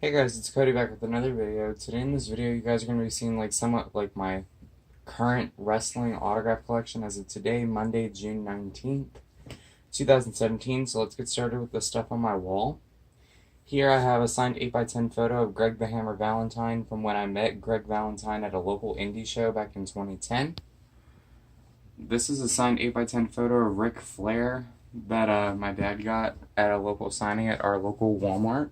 Hey guys, it's Cody back with another video. Today in this video, you guys are going to be seeing somewhat like my current wrestling autograph collection as of today, Monday, June 19th, 2017. So let's get started with the stuff on my wall. Here I have a signed 8x10 photo of Greg the Hammer Valentine from when I met Greg Valentine at a local indie show back in 2010. This is a signed 8x10 photo of Ric Flair that my dad got at a local signing at our local Walmart.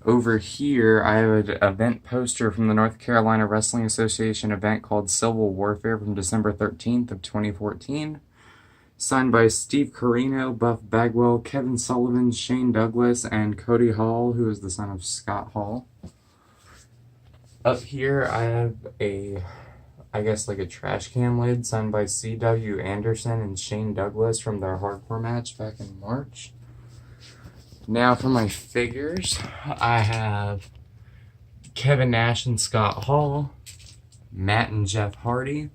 Over here, I have an event poster from the North Carolina Wrestling Association event called Civil Warfare from December 13th of 2014. Signed by Steve Corino, Buff Bagwell, Kevin Sullivan, Shane Douglas, and Cody Hall, who is the son of Scott Hall. Up here, I have a trash can lid signed by C.W. Anderson and Shane Douglas from their hardcore match back in March. Now for my figures, I have Kevin Nash and Scott Hall, Matt and Jeff Hardy,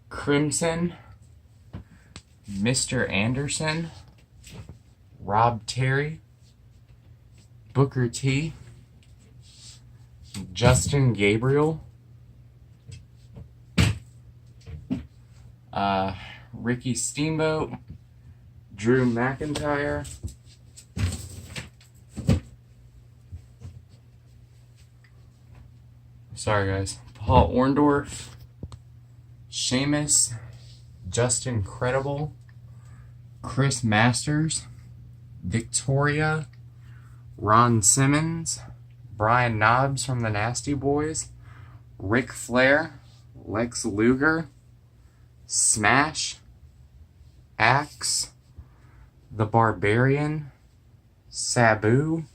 Crimson, Mr. Anderson, Rob Terry, Booker T, Justin Gabriel, Ricky Steamboat, Drew McIntyre, Paul Orndorff, Sheamus, Justin Credible, Chris Masters, Victoria, Ron Simmons, Brian Knobbs from the Nasty Boys, Ric Flair, Lex Luger, Smash, Axe, The Barbarian, Sabu,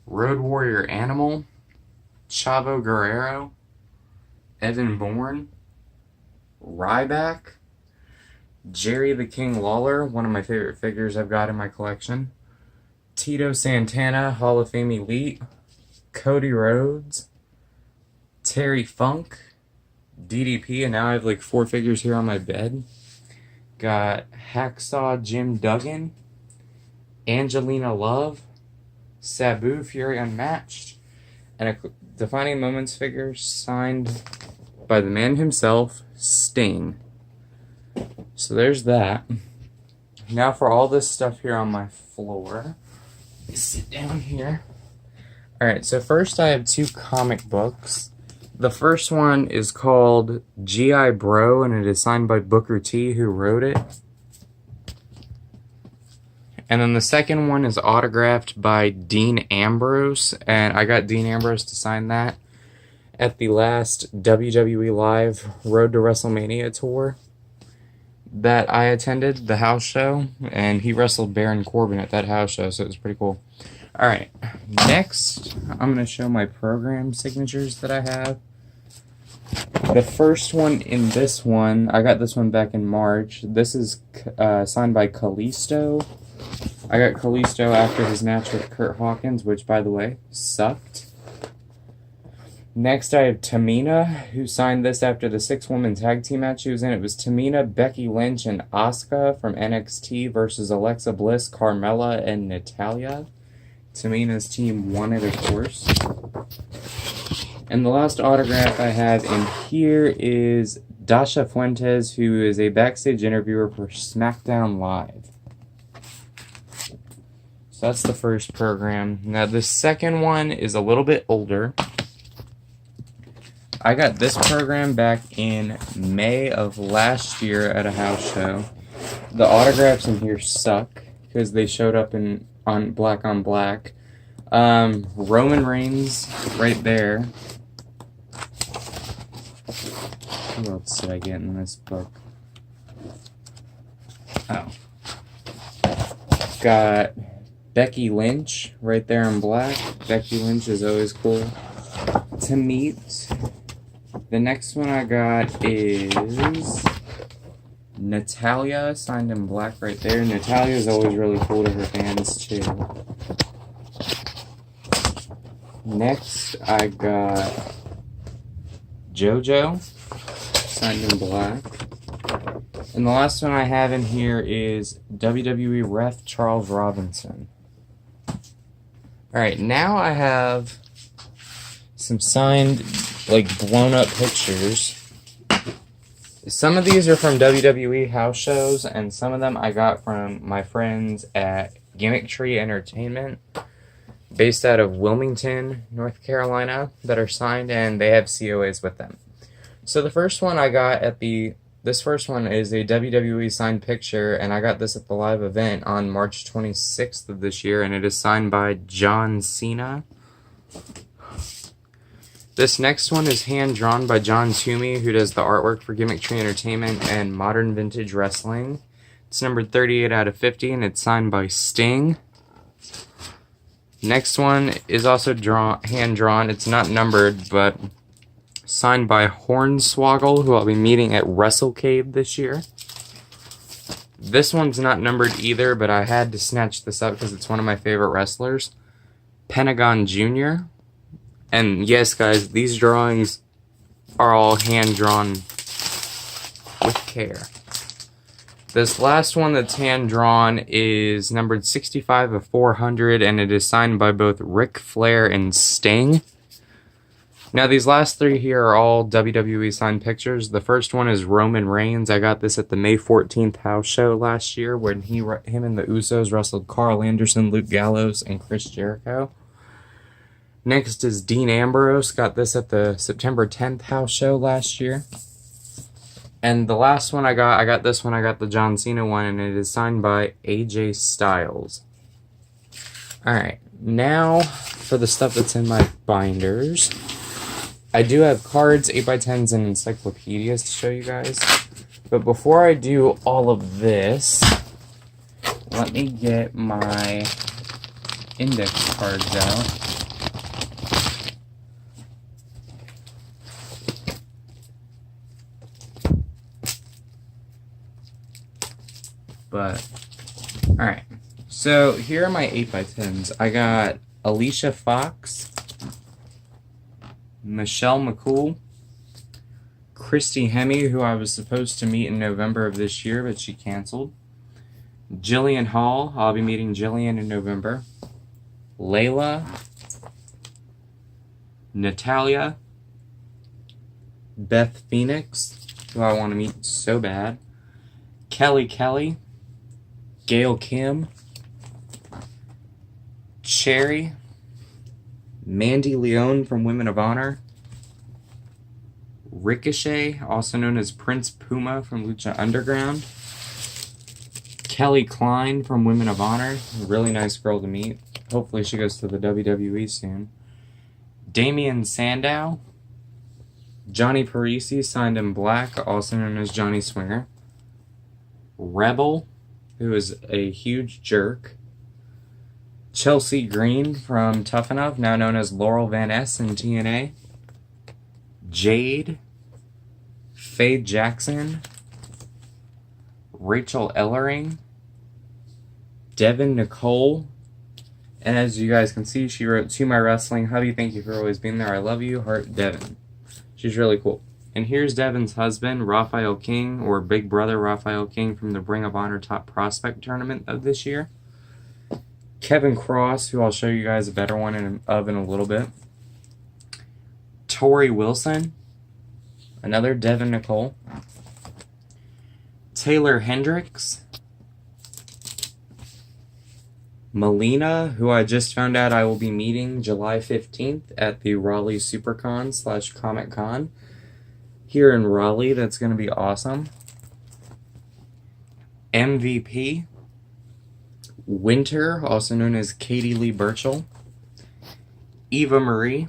Road Warrior Animal, Chavo Guerrero, Evan Bourne, Ryback, Jerry the King Lawler, one of my favorite figures I've got in my collection, Tito Santana, Hall of Fame Elite, Cody Rhodes, Terry Funk, DDP, and now I have 4 figures here on my bed. Got Hacksaw Jim Duggan, Angelina Love, Sabu Fury Unmatched, and a Defining Moments figure signed by the man himself, Sting. So there's that. Now for all this stuff here on my floor. Let me sit down here. Alright, so first I have 2 comic books. The first one is called G.I. Bro, and it is signed by Booker T, who wrote it. And then the second one is autographed by Dean Ambrose, and I got Dean Ambrose to sign that at the last WWE Live Road to WrestleMania tour that I attended, the house show, and he wrestled Baron Corbin at that house show, so it was pretty cool. Alright, next I'm going to show my program signatures that I have. The first one in this one, I got this one back in March. This is signed by Kalisto. I got Kalisto after his match with Kurt Hawkins, which, by the way, sucked. Next, I have Tamina, who signed this after the 6-woman tag team match she was in. It was Tamina, Becky Lynch, and Asuka from NXT versus Alexa Bliss, Carmella, and Natalya. Tamina's team won it, of course. And the last autograph I have in here is Dasha Fuentes, who is a backstage interviewer for SmackDown Live. So that's the first program. Now the second one is a little bit older. I got this program back in May of last year at a house show. The autographs in here suck because they showed up on black on black. Roman Reigns right there. Who else did I get in this book? Oh. Got Becky Lynch right there in black. Becky Lynch is always cool to meet. The next one I got is Natalya, signed in black right there. Natalya is always really cool to her fans too. Next I got JoJo, signed in black. And the last one I have in here is WWE ref Charles Robinson. Alright, now I have some signed, like, blown up pictures. Some of these are from WWE house shows, and some of them I got from my friends at Gimmick Tree Entertainment, based out of Wilmington, North Carolina, that are signed, and they have COAs with them. So the first one I got at this first one is a WWE signed picture, and I got this at the live event on March 26th of this year, and it is signed by John Cena. This next one is hand-drawn by John Toomey, who does the artwork for Gimmick Tree Entertainment and Modern Vintage Wrestling. It's numbered 38 out of 50, and it's signed by Sting. Next one is also hand-drawn. It's not numbered, but signed by Hornswoggle, who I'll be meeting at WrestleCade this year. This one's not numbered either, but I had to snatch this up because it's one of my favorite wrestlers. Pentagon Jr., and yes, guys, these drawings are all hand-drawn with care. This last one that's hand-drawn is numbered 65 of 400, and it is signed by both Ric Flair and Sting. Now, these last three here are all WWE signed pictures. The first one is Roman Reigns. I got this at the May 14th house show last year when him and the Usos wrestled Carl Anderson, Luke Gallows, and Chris Jericho. Next is Dean Ambrose. Got this at the September 10th house show last year. And the last one I got this one, I got the John Cena one, and it is signed by AJ Styles. Alright, now for the stuff that's in my binders. I do have cards, 8x10s, and encyclopedias to show you guys. But before I do all of this, let me get my index cards out. But, alright. So, here are my 8x10s. I got Alicia Fox, Michelle McCool, Christy Hemme, who I was supposed to meet in November of this year, but she canceled. Jillian Hall, I'll be meeting Jillian in November. Layla, Natalia, Beth Phoenix, who I want to meet so bad. Kelly, Gail Kim, Cherry, Mandy Leone from Women of Honor, Ricochet, also known as Prince Puma from Lucha Underground, Kelly Klein from Women of Honor, a really nice girl to meet. Hopefully she goes to the WWE soon. Damian Sandow, Johnny Parisi, signed in black, also known as Johnny Swinger. Rebel, who is a huge jerk. Chelsea Green from Tough Enough, now known as Laurel Van Ness in TNA. Jade, Faye Jackson, Rachel Ellering, Devin Nicole, and as you guys can see, she wrote, "To my wrestling hubby, thank you for always being there. I love you, heart, Devin." She's really cool. And here's Devin's husband, Raphael King, or Big Brother Raphael King from the Ring of Honor Top Prospect Tournament of this year. Kevin Cross, who I'll show you guys a better one in a little bit. Tori Wilson, another Devin Nicole. Taylor Hendricks. Melina, who I just found out I will be meeting July 15th at the Raleigh SuperCon / Comic Con here in Raleigh. That's going to be awesome. MVP, Winter, also known as Katie Lee Burchell. Eva Marie,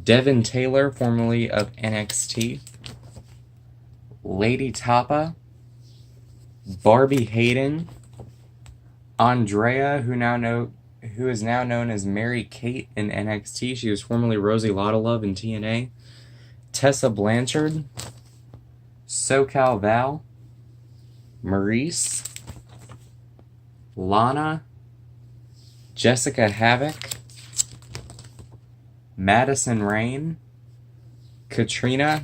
Devin Taylor, formerly of NXT. Lady Tapa, Barbie Hayden, Andrea, who is now known as Mary Kate in NXT. She was formerly Rosie Lottalove in TNA. Tessa Blanchard, SoCal Val, Maurice, Lana, Jessica Havoc, Madison Rain, Katrina,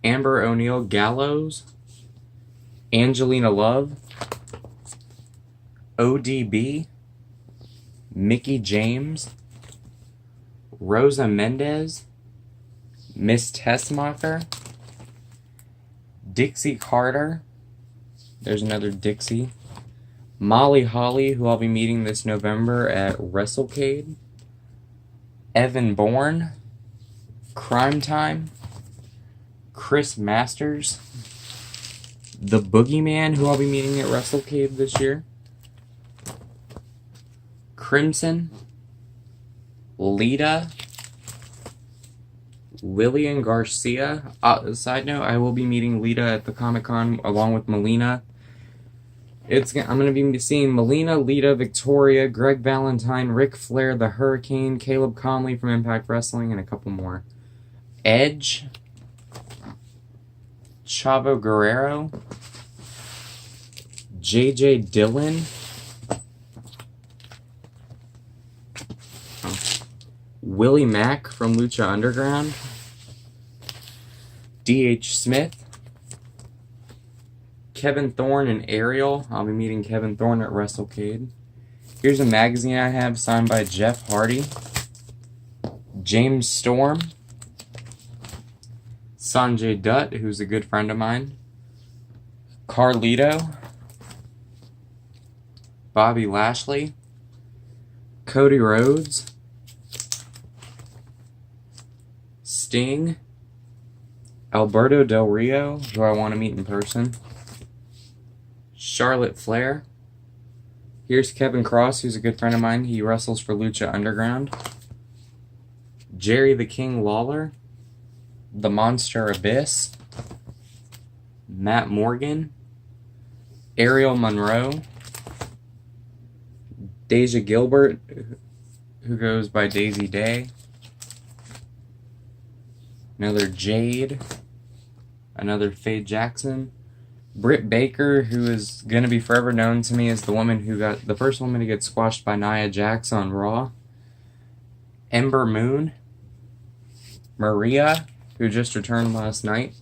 Amber O'Neil Gallows, Angelina Love, ODB, Mickey James, Rosa Mendez, Miss Tessmacher, Dixie Carter, there's another Dixie, Molly Holly, who I'll be meeting this November at WrestleCade, Evan Bourne, Crime Time, Chris Masters, The Boogeyman, who I'll be meeting at WrestleCade this year, Crimson, Lita, Lillian Garcia. Side note, I will be meeting Lita at the Comic-Con along with Melina. I'm going to be seeing Melina, Lita, Victoria, Greg Valentine, Ric Flair, The Hurricane, Caleb Conley from Impact Wrestling, and a couple more. Edge, Chavo Guerrero, JJ Dillon, Willie Mack from Lucha Underground, D.H. Smith, Kevin Thorne and Ariel. I'll be meeting Kevin Thorne at WrestleCade. Here's a magazine I have signed by Jeff Hardy, James Storm, Sanjay Dutt, who's a good friend of mine, Carlito, Bobby Lashley, Cody Rhodes, Sting, Alberto Del Rio, who I want to meet in person, Charlotte Flair. Here's Kevin Cross, who's a good friend of mine. He wrestles for Lucha Underground. Jerry the King Lawler, The Monster Abyss, Matt Morgan, Ariel Monroe, Deja Gilbert, who goes by Daisy Day, another Jade, another Faye Jackson, Britt Baker, who is going to be forever known to me as the first woman to get squashed by Nia Jax on Raw, Ember Moon, Maria, who just returned last night,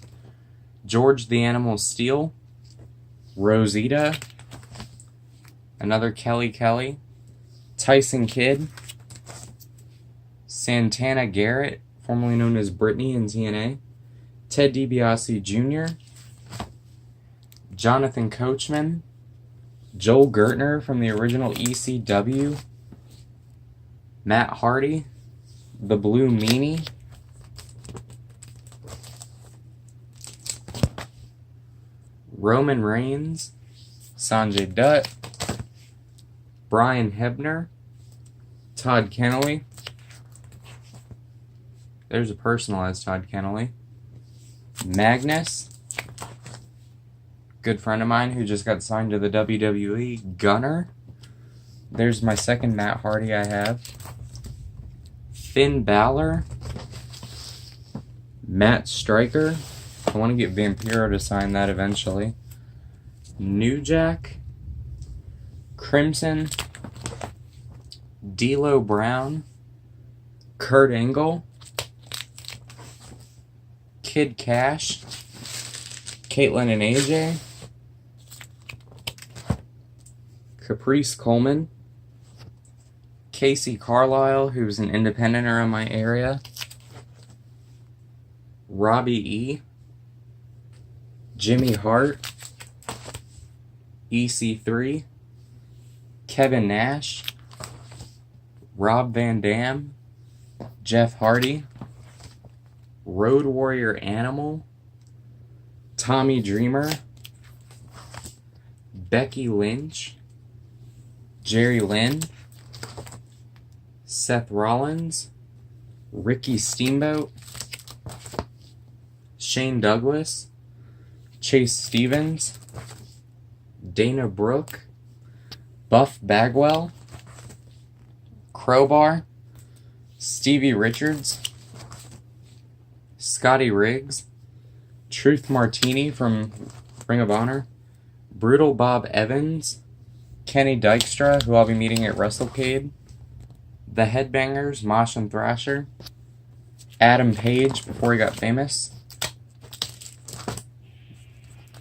George the Animal Steel, Rosita, another Kelly, Tyson Kidd, Santana Garrett, formerly known as Brittany in TNA, Ted DiBiase Jr., Jonathan Coachman, Joel Gertner from the original ECW, Matt Hardy, The Blue Meanie, Roman Reigns, Sanjay Dutt, Brian Hebner, Todd Kennelly. There's a personalized Todd Kennelly. Magnus, good friend of mine who just got signed to the WWE. Gunner. There's my second Matt Hardy I have. Finn Balor, Matt Stryker. I want to get Vampiro to sign that eventually. New Jack, Crimson, D'Lo Brown, Kurt Angle, Kid Cash, Caitlyn and AJ, Caprice Coleman, Casey Carlisle, who's an independenter in my area, Robbie E., Jimmy Hart, EC3, Kevin Nash, Rob Van Dam, Jeff Hardy, Road Warrior Animal, Tommy Dreamer, Becky Lynch, Jerry Lynn, Seth Rollins, Ricky Steamboat, Shane Douglas, Chase Stevens, Dana Brooke, Buff Bagwell, Crowbar, Stevie Richards, Scotty Riggs, Truth Martini from Ring of Honor, Brutal Bob Evans, Kenny Dykstra, who I'll be meeting at WrestleCade, The Headbangers, Mosh and Thrasher, Adam Page before he got famous,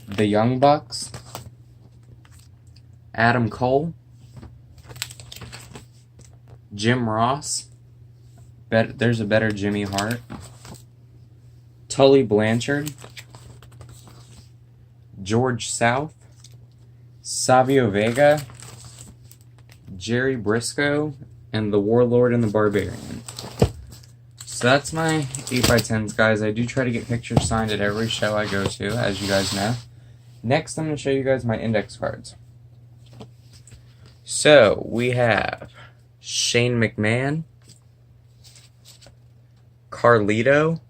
The Young Bucks, Adam Cole, Jim Ross. There's a better Jimmy Hart. Tully Blanchard. George South. Savio Vega. Jerry Briscoe. And the Warlord and the Barbarian. So that's my 8x10s, guys. I do try to get pictures signed at every show I go to, as you guys know. Next, I'm going to show you guys my index cards. So, we have Shane McMahon, Carlito,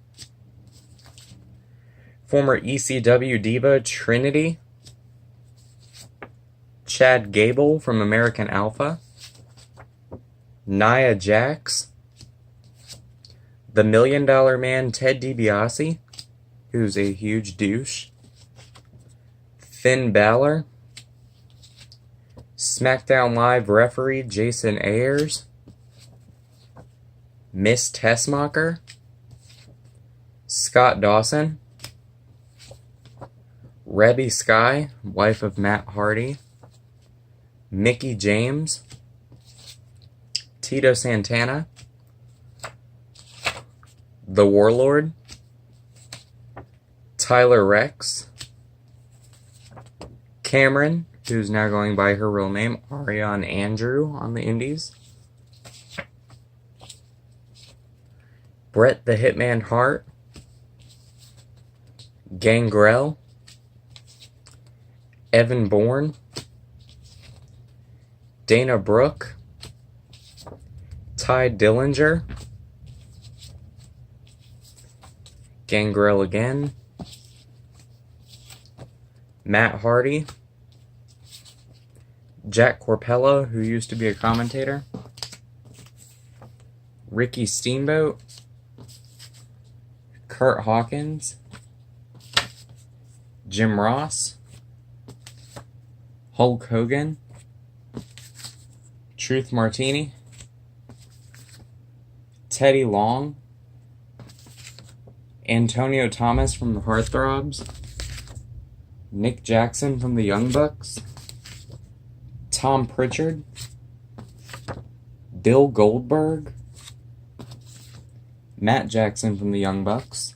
former ECW diva Trinity, Chad Gable from American Alpha, Nia Jax, the $1 Million Man Ted DiBiase, who's a huge douche, Finn Balor, SmackDown Live referee Jason Ayers, Miss Tessmacher, Scott Dawson, Rebby Sky, wife of Matt Hardy, Mickie James, Tito Santana, The Warlord, Tyler Rex, Cameron, who's now going by her real name, Ariane Andrew on the Indies, Bret the Hitman Hart, Gangrel, Evan Bourne, Dana Brooke, Ty Dillinger, Gangrel again, Matt Hardy, Jack Corpella, who used to be a commentator, Ricky Steamboat, Kurt Hawkins, Jim Ross, Hulk Hogan, Truth Martini, Teddy Long, Antonio Thomas from the Heartthrobs, Nick Jackson from the Young Bucks, Tom Pritchard, Bill Goldberg, Matt Jackson from the Young Bucks,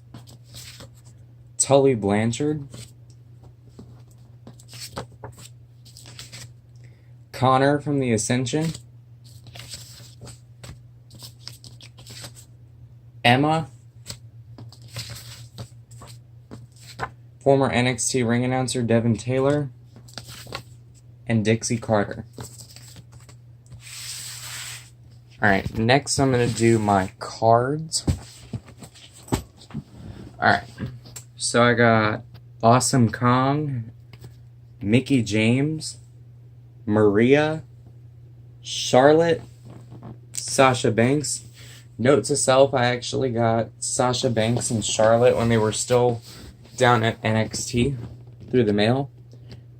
Tully Blanchard, Connor from the Ascension, Emma, former NXT ring announcer Devin Taylor, and Dixie Carter. Alright, next I'm going to do my cards. Alright, so I got Awesome Kong, Mickie James, Maria, Charlotte, Sasha Banks. Note to self, I actually got Sasha Banks and Charlotte when they were still down at NXT through the mail.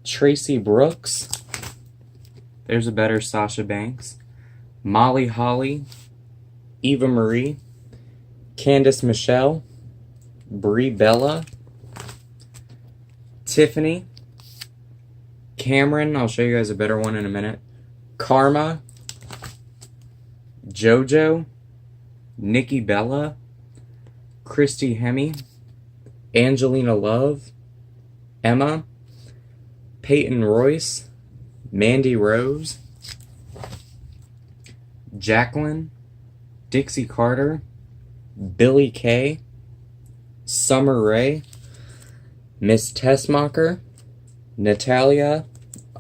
Tracy Brooks. There's a better Sasha Banks. Molly Holly, Eva Marie, Candice Michelle, Brie Bella, Tiffany, Cameron, I'll show you guys a better one in a minute, Karma, JoJo, Nikki Bella, Christy Hemme, Angelina Love, Emma, Peyton Royce, Mandy Rose, Jacqueline, Dixie Carter, Billy Kay, Summer Rae, Miss Tessmacher, Natalia,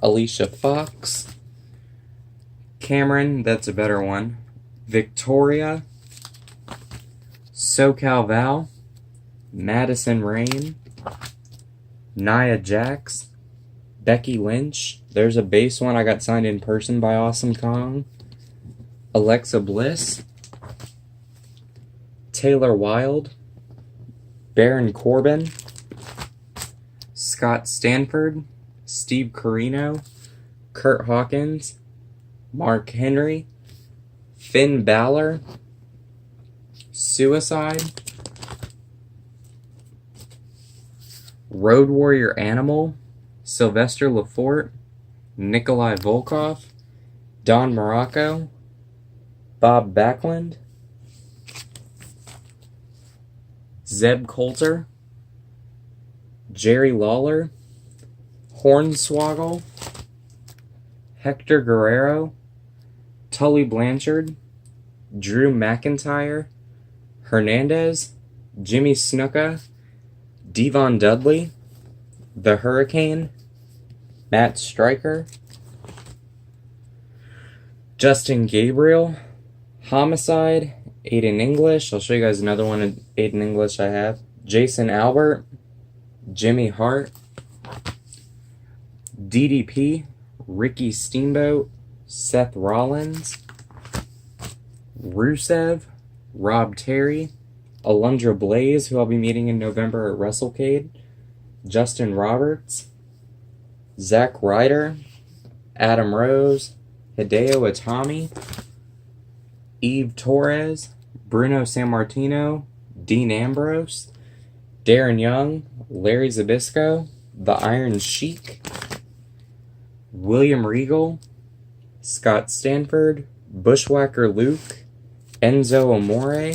Alicia Fox, Cameron, that's a better one, Victoria, SoCal Val, Madison Rain, Nia Jax, Becky Lynch, there's a base one I got signed in person by Awesome Kong, Alexa Bliss, Taylor Wilde, Baron Corbin, Scott Stanford, Steve Corino, Kurt Hawkins, Mark Henry, Finn Balor, Suicide, Road Warrior Animal, Sylvester Lefort, Nikolai Volkov, Don Morocco, Bob Backlund, Zeb Coulter, Jerry Lawler, Hornswoggle, Hector Guerrero, Tully Blanchard, Drew McIntyre, Hernandez, Jimmy Snuka, Devon Dudley, The Hurricane, Matt Stryker, Justin Gabriel, Homicide, Aiden English. I'll show you guys another one of Aiden English I have. Jason Albert, Jimmy Hart, DDP, Ricky Steamboat, Seth Rollins, Rusev, Rob Terry, Alundra Blaze, who I'll be meeting in November at WrestleCade, Justin Roberts, Zack Ryder, Adam Rose, Hideo Itami, Eve Torres, Bruno Sammartino, Dean Ambrose, Darren Young, Larry Zbyszko, The Iron Sheik, William Regal, Scott Stanford, Bushwhacker Luke, Enzo Amore,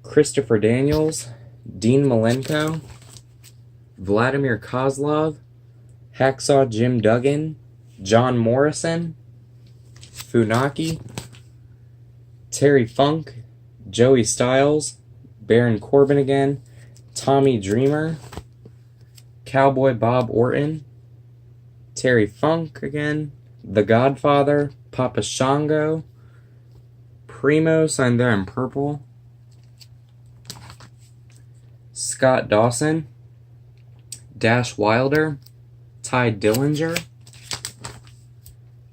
Christopher Daniels, Dean Malenko, Vladimir Kozlov, Hacksaw Jim Duggan, John Morrison, Funaki, Terry Funk, Joey Styles, Baron Corbin again, Tommy Dreamer, Cowboy Bob Orton, Terry Funk again, The Godfather, Papa Shango, Primo, signed there in purple, Scott Dawson, Dash Wilder, Ty Dillinger,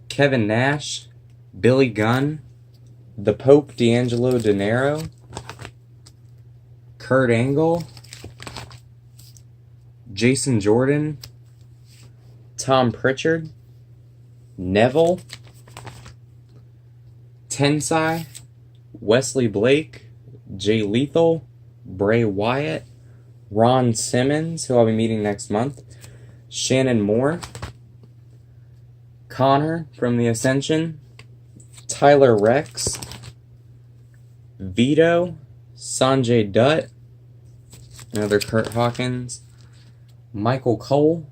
Kevin Nash, Billy Gunn, The Pope D'Angelo De Niro, Kurt Angle, Jason Jordan, Tom Pritchard, Neville, Tensai, Wesley Blake, Jay Lethal, Bray Wyatt, Ron Simmons, who I'll be meeting next month, Shannon Moore, Connor from the Ascension, Tyler Rex, Vito, Sanjay Dutt, another Kurt Hawkins, Michael Cole,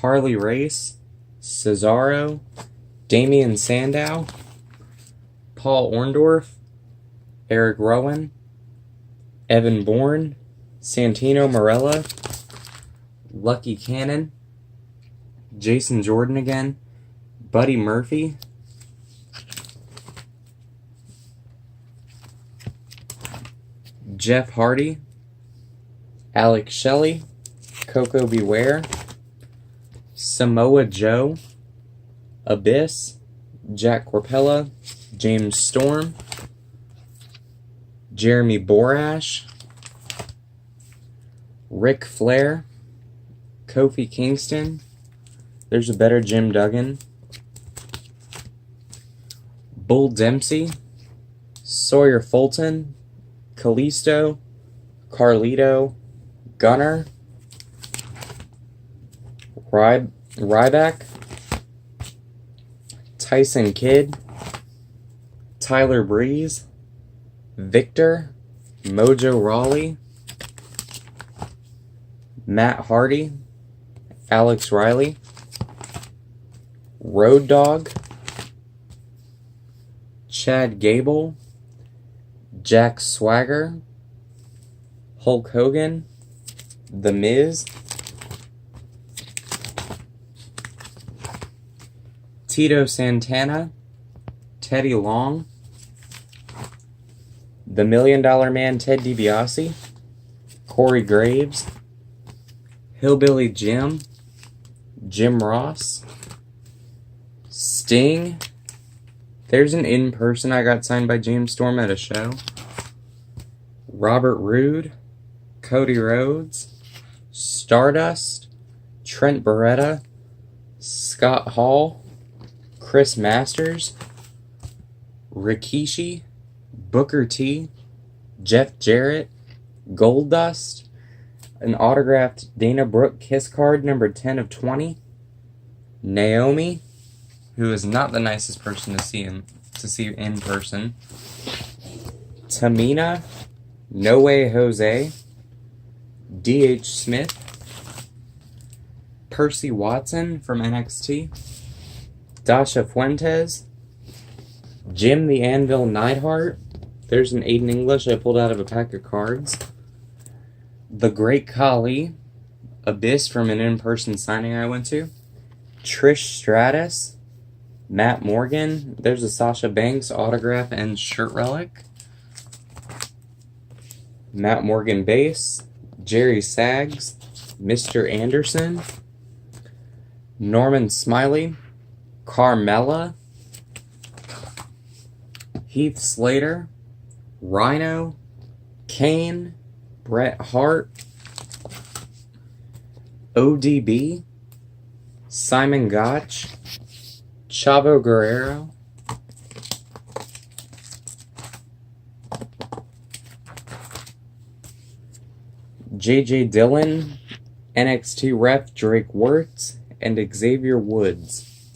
Harley Race, Cesaro, Damian Sandow, Paul Orndorff, Eric Rowan, Evan Bourne, Santino Marella, Lucky Cannon, Jason Jordan again, Buddy Murphy, Jeff Hardy, Alex Shelley, Coco Beware, Samoa Joe, Abyss, Jack Corpella, James Storm, Jeremy Borash, Ric Flair, Kofi Kingston, there's a better Jim Duggan, Bull Dempsey, Sawyer Fulton, Kalisto, Carlito, Gunner, Ryback, Tyson Kidd, Tyler Breeze, Victor, Mojo Rawley, Matt Hardy, Alex Riley, Road Dogg, Chad Gable, Jack Swagger, Hulk Hogan, The Miz, Tito Santana, Teddy Long, The $1 Million Man Ted DiBiase, Corey Graves, Hillbilly Jim, Jim Ross, Sting. There's an in-person I got signed by James Storm at a show. Robert Roode, Cody Rhodes, Stardust, Trent Beretta, Scott Hall, Chris Masters, Rikishi, Booker T, Jeff Jarrett, Goldust, an autographed Dana Brooke Kiss card number 10 of 20, Naomi, who is not the nicest person to see in person. Tamina, No Way Jose, D.H. Smith, Percy Watson from NXT, Dasha Fuentes, Jim the Anvil Neidhart. There's an Aiden English I pulled out of a pack of cards. The Great Khali, Abyss from an in-person signing I went to. Trish Stratus, Matt Morgan. There's a Sasha Banks autograph and shirt relic. Matt Morgan base. Jerry Sags, Mr. Anderson, Norman Smiley, Carmella, Heath Slater, Rhino, Kane, Bret Hart, ODB, Simon Gotch, Chavo Guerrero, JJ Dillon, NXT ref Drake Wirtz, and Xavier Woods.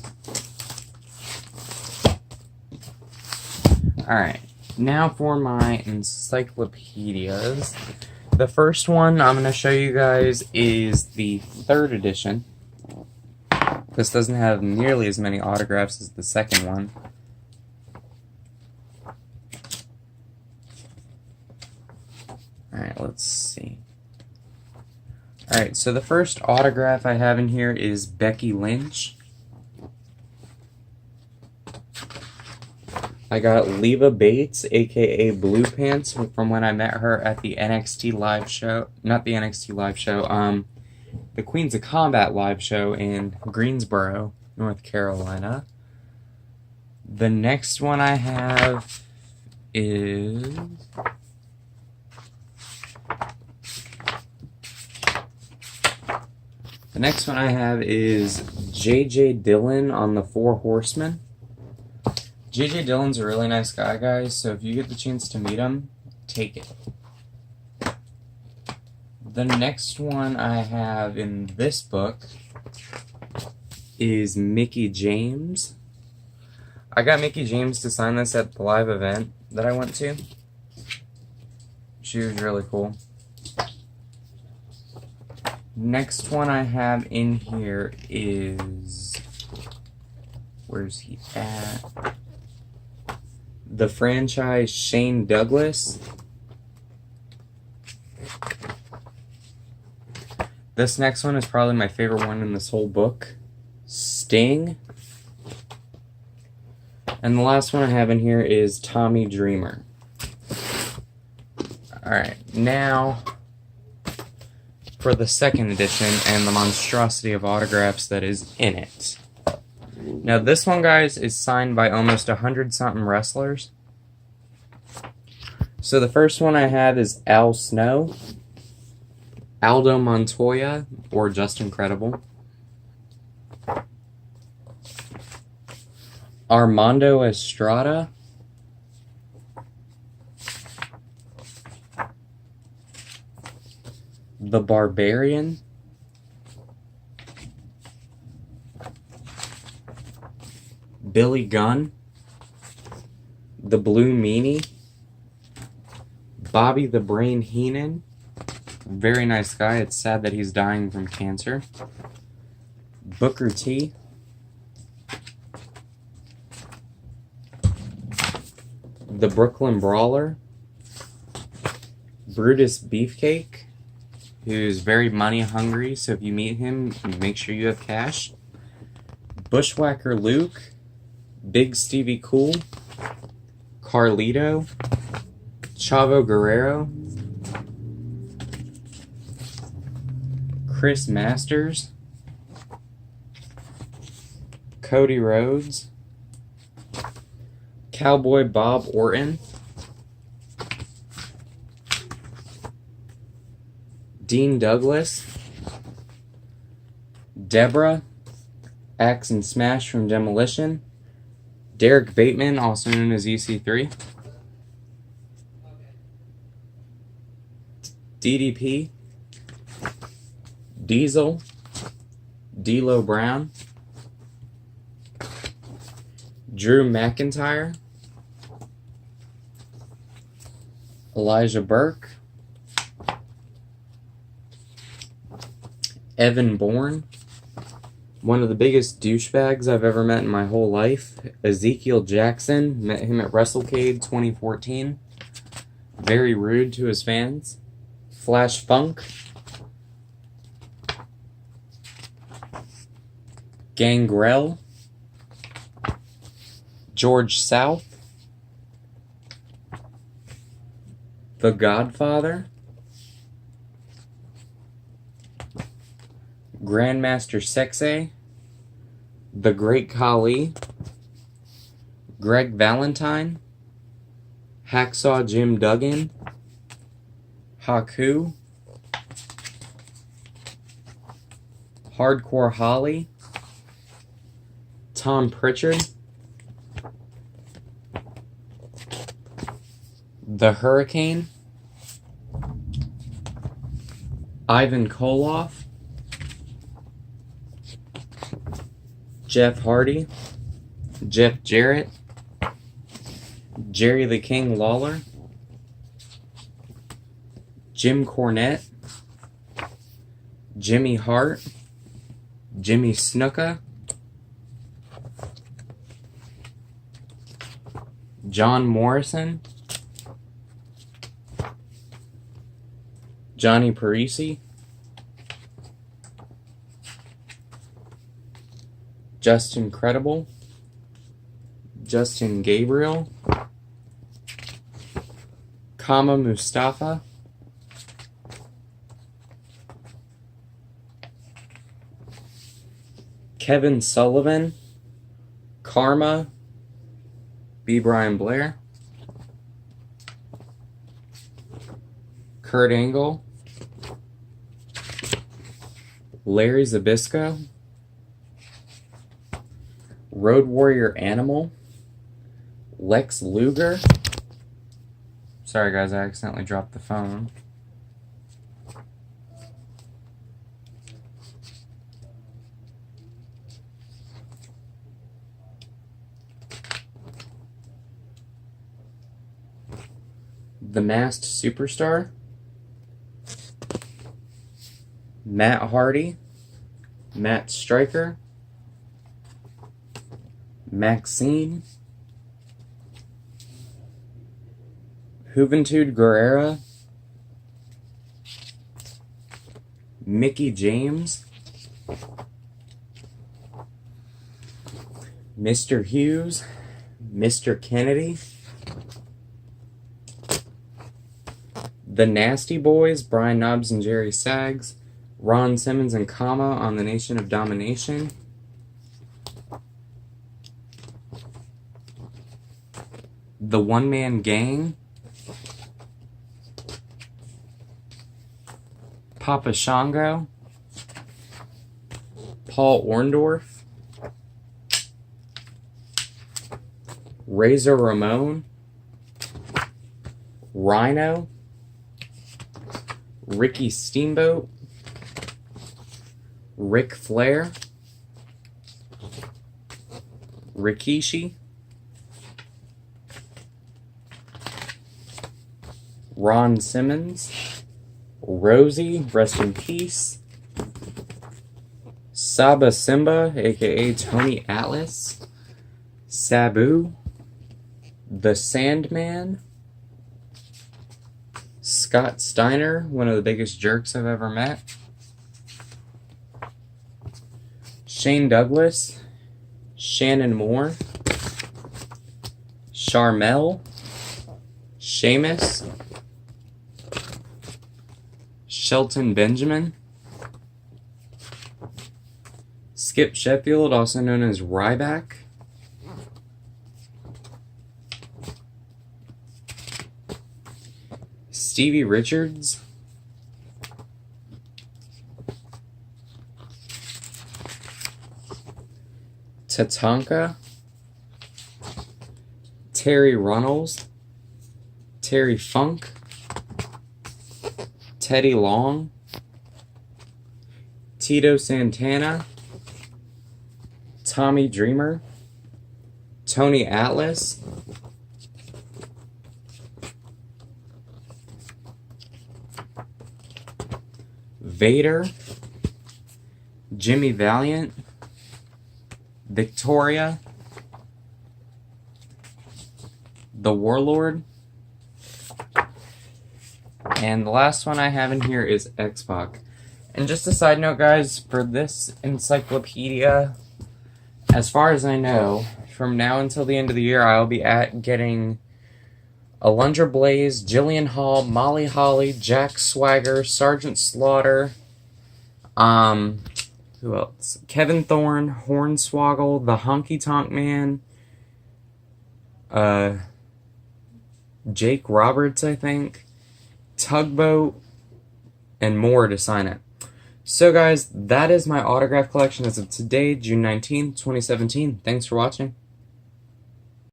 Alright, now for my encyclopedias. The first one I'm going to show you guys is the 3rd edition. This doesn't have nearly as many autographs as the second one. Alright, let's see. Alright, so the first autograph I have in here is Becky Lynch. I got Leva Bates, aka Blue Pants, from when I met her at the NXT live show. Not the NXT live show, the Queens of Combat live show in Greensboro, North Carolina. The next one I have is... The next one I have is J.J. Dillon on the Four Horsemen. J.J. Dillon's a really nice guy, guys, so if you get the chance to meet him, take it. The next one I have in this book is Mickie James. I got Mickie James to sign this at the live event that I went to. She was really cool. Next one I have in here is... Where's he at? The Franchise Shane Douglas. This next one is probably my favorite one in this whole book. Sting. And the last one I have in here is Tommy Dreamer. Alright, now for the 2nd edition and the monstrosity of autographs that is in it. Now this one, guys, is signed by almost 100-something wrestlers. So the first one I have is Al Snow, Aldo Montoya, or Just Incredible, Armando Estrada, The Barbarian, Billy Gunn, The Blue Meanie, Bobby the Brain Heenan, very nice guy, it's sad that he's dying from cancer, Booker T, The Brooklyn Brawler, Brutus Beefcake, who's very money hungry, so if you meet him, make sure you have cash. Bushwhacker Luke, Big Stevie Cool, Carlito, Chavo Guerrero, Chris Masters, Cody Rhodes, Cowboy Bob Orton, Dean Douglas, Deborah, Axe and Smash from Demolition, Derek Bateman, also known as EC3, DDP, Diesel, D'Lo Brown, Drew McIntyre, Elijah Burke, Evan Bourne, one of the biggest douchebags I've ever met in my whole life, Ezekiel Jackson, met him at WrestleCade 2014, very rude to his fans, Flash Funk, Gangrel, George South, The Godfather, Grandmaster Sexay, The Great Khali, Greg Valentine, Hacksaw Jim Duggan, Haku, Hardcore Holly, Tom Pritchard, The Hurricane, Ivan Koloff, Jeff Hardy, Jeff Jarrett, Jerry the King Lawler, Jim Cornette, Jimmy Hart, Jimmy Snuka, John Morrison, Johnny Parisi, Justin Credible, Justin Gabriel, Kama Mustafa, Kevin Sullivan, Karma, B. Brian Blair, Kurt Angle, Larry Zbyszko, Road Warrior Animal, Lex Luger. Sorry guys, I accidentally dropped the phone. The Masked Superstar, Matt Hardy, Matt Stryker, Maxine, Juventud Guerrera, Mickey James, Mr. Hughes, Mr. Kennedy, The Nasty Boys, Brian Knobbs and Jerry Sags, Ron Simmons and Kama on the Nation of Domination, The One Man Gang, Papa Shango, Paul Orndorff, Razor Ramon, Rhino, Ricky Steamboat, Ric Flair, Rikishi, Ron Simmons, Rosie, rest in peace, Saba Simba, aka Tony Atlas, Sabu, The Sandman, Scott Steiner, one of the biggest jerks I've ever met, Shane Douglas, Shannon Moore, Charmel, Sheamus, Shelton Benjamin, Skip Sheffield, also known as Ryback, Stevie Richards, Tatanka, Terry Runnels, Terry Funk, Teddy Long, Tito Santana, Tommy Dreamer, Tony Atlas, Vader, Jimmy Valiant, Victoria, the Warlord, and the last one I have in here is X-Pac. And just a side note, guys, for this encyclopedia, as far as I know, from now until the end of the year, I'll be getting Alundra Blaze, Jillian Hall, Molly Holly, Jack Swagger, Sergeant Slaughter, who else? Kevin Thorne, Hornswoggle, the Honky Tonk Man, Jake Roberts, I think, Tugboat, and more to sign it. So guys, that is my autograph collection as of today, June 19th, 2017. Thanks for watching.